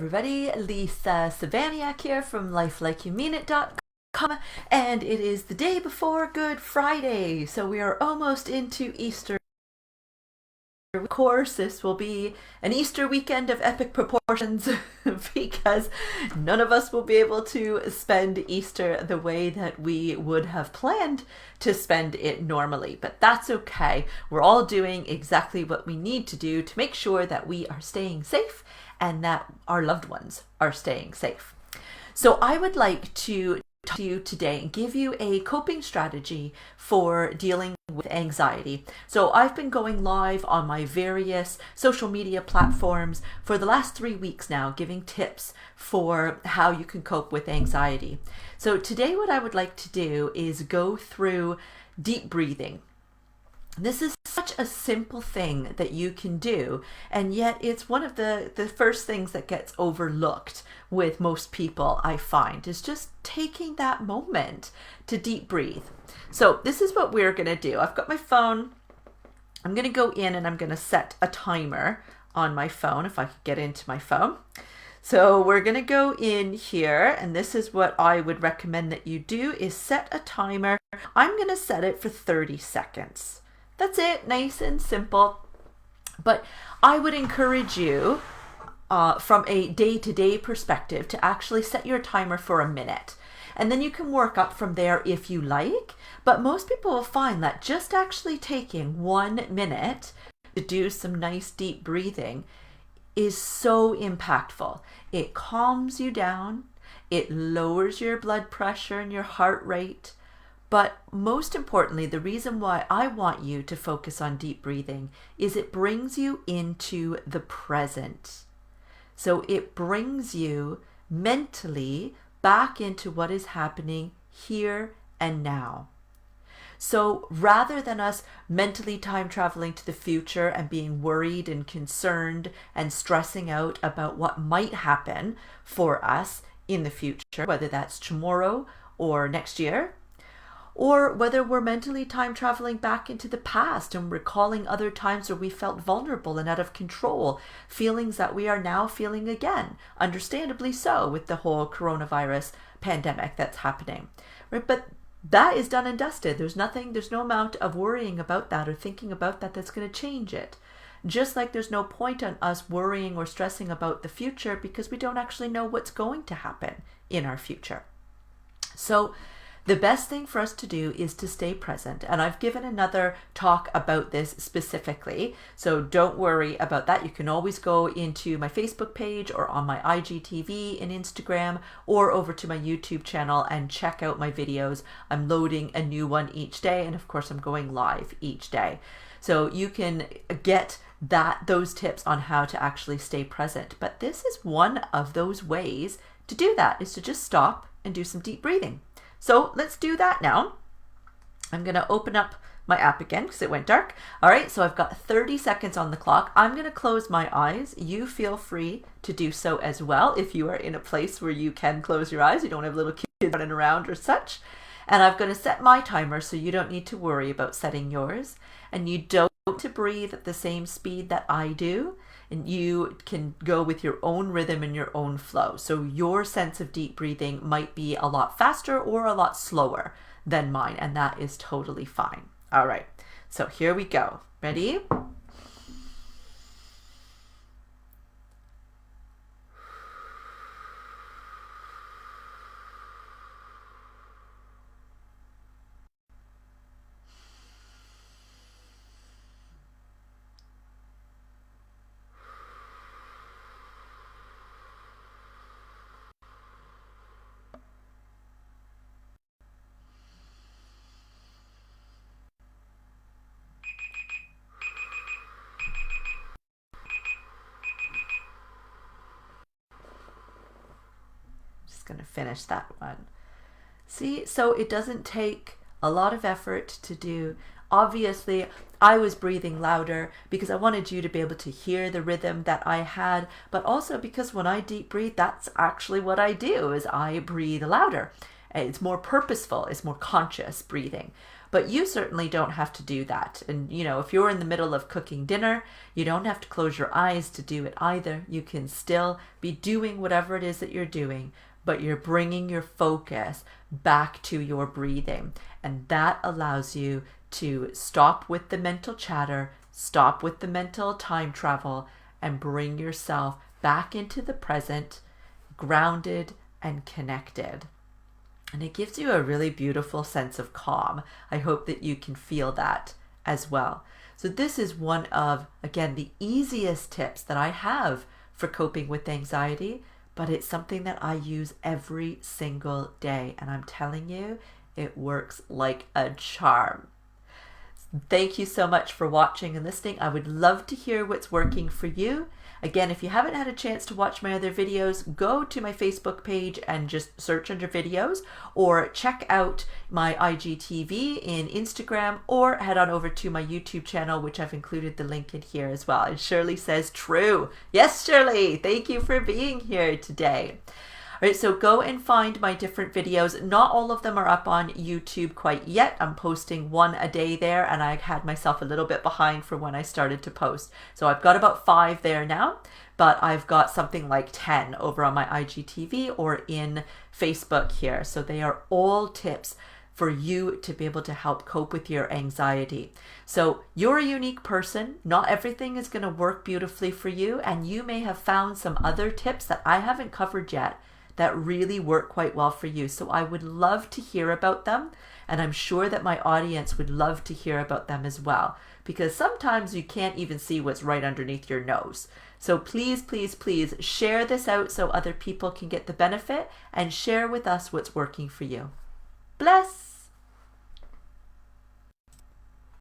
Everybody, Lisa Savaniak here from lifelikeyoumeanit.com, and it is the day before Good Friday, so we are almost into Easter. Of course, this will be an Easter weekend of epic proportions because none of us will be able to spend Easter the way that we would have planned to spend it normally. But that's okay. We're all doing exactly what we need to do to make sure that we are staying safe and that our loved ones are staying safe. So I would like to talk to you today and give you a coping strategy for dealing with anxiety. So I've been going live on my various social media platforms for the last 3 weeks now, giving tips for how you can cope with anxiety. So today what I would like to do is go through deep breathing. This is such a simple thing that you can do, and yet it's one of the first things that gets overlooked with most people, I find, is just taking that moment to deep breathe. So this is what we're going to do. I've got my phone. I'm going to go in and I'm going to set a timer on my phone, if I could get into my phone. So we're going to go in here, and this is what I would recommend that you do, is set a timer. I'm going to set it for 30 seconds. That's it, nice and simple. But I would encourage you from a day-to-day perspective to actually set your timer for a minute. And then you can work up from there if you like. But most people will find that just actually taking 1 minute to do some nice deep breathing is so impactful. It calms you down, it lowers your blood pressure and your heart rate. But most importantly, the reason why I want you to focus on deep breathing is it brings you into the present. So it brings you mentally back into what is happening here and now. So rather than us mentally time traveling to the future and being worried and concerned and stressing out about what might happen for us in the future, whether that's tomorrow or next year, or whether we're mentally time traveling back into the past and recalling other times where we felt vulnerable and out of control, feelings that we are now feeling again, understandably so with the whole coronavirus pandemic that's happening, right? But that is done and dusted. There's no amount of worrying about that or thinking about that that's going to change it. Just like there's no point on us worrying or stressing about the future because we don't actually know what's going to happen in our future. So the best thing for us to do is to stay present. And I've given another talk about this specifically, so don't worry about that. You can always go into my Facebook page or on my IGTV and Instagram or over to my YouTube channel and check out my videos. I'm loading a new one each day, and of course I'm going live each day. So you can get those tips on how to actually stay present. But this is one of those ways to do that, is to just stop and do some deep breathing. So let's do that now. I'm going to open up my app again because it went dark. All right, so I've got 30 seconds on the clock. I'm going to close my eyes. You feel free to do so as well if you are in a place where you can close your eyes. You don't have little kids running around or such. And I'm going to set my timer so you don't need to worry about setting yours. And you don't need to breathe at the same speed that I do. And you can go with your own rhythm and your own flow. So your sense of deep breathing might be a lot faster or a lot slower than mine, and that is totally fine. All right, so here we go. Ready? Going to finish that one. See, so it doesn't take a lot of effort to do. Obviously, I was breathing louder because I wanted you to be able to hear the rhythm that I had, but also because when I deep breathe, that's actually what I do, is I breathe louder. It's more purposeful, it's more conscious breathing. But you certainly don't have to do that. And, you know, if you're in the middle of cooking dinner, you don't have to close your eyes to do it either. You can still be doing whatever it is that you're doing, but you're bringing your focus back to your breathing. And that allows you to stop with the mental chatter, stop with the mental time travel, and bring yourself back into the present, grounded and connected. And it gives you a really beautiful sense of calm. I hope that you can feel that as well. So this is one of, again, the easiest tips that I have for coping with anxiety, but it's something that I use every single day. And I'm telling you, it works like a charm. Thank you so much for watching and listening. I would love to hear what's working for you. Again, if you haven't had a chance to watch my other videos, go to my Facebook page and just search under videos, or check out my IGTV in Instagram, or head on over to my YouTube channel, which I've included the link in here as well. And Shirley says true. Yes, Shirley, thank you for being here today. All right, so go and find my different videos. Not all of them are up on YouTube quite yet. I'm posting one a day there, and I had myself a little bit behind for when I started to post. So I've got about 5 there now, but I've got something like 10 over on my IGTV or in Facebook here. So they are all tips for you to be able to help cope with your anxiety. So you're a unique person. Not everything is going to work beautifully for you, and you may have found some other tips that I haven't covered yet that really work quite well for you. So I would love to hear about them, and I'm sure that my audience would love to hear about them as well, because sometimes you can't even see what's right underneath your nose. So please, please, please share this out so other people can get the benefit, and share with us what's working for you. Bless!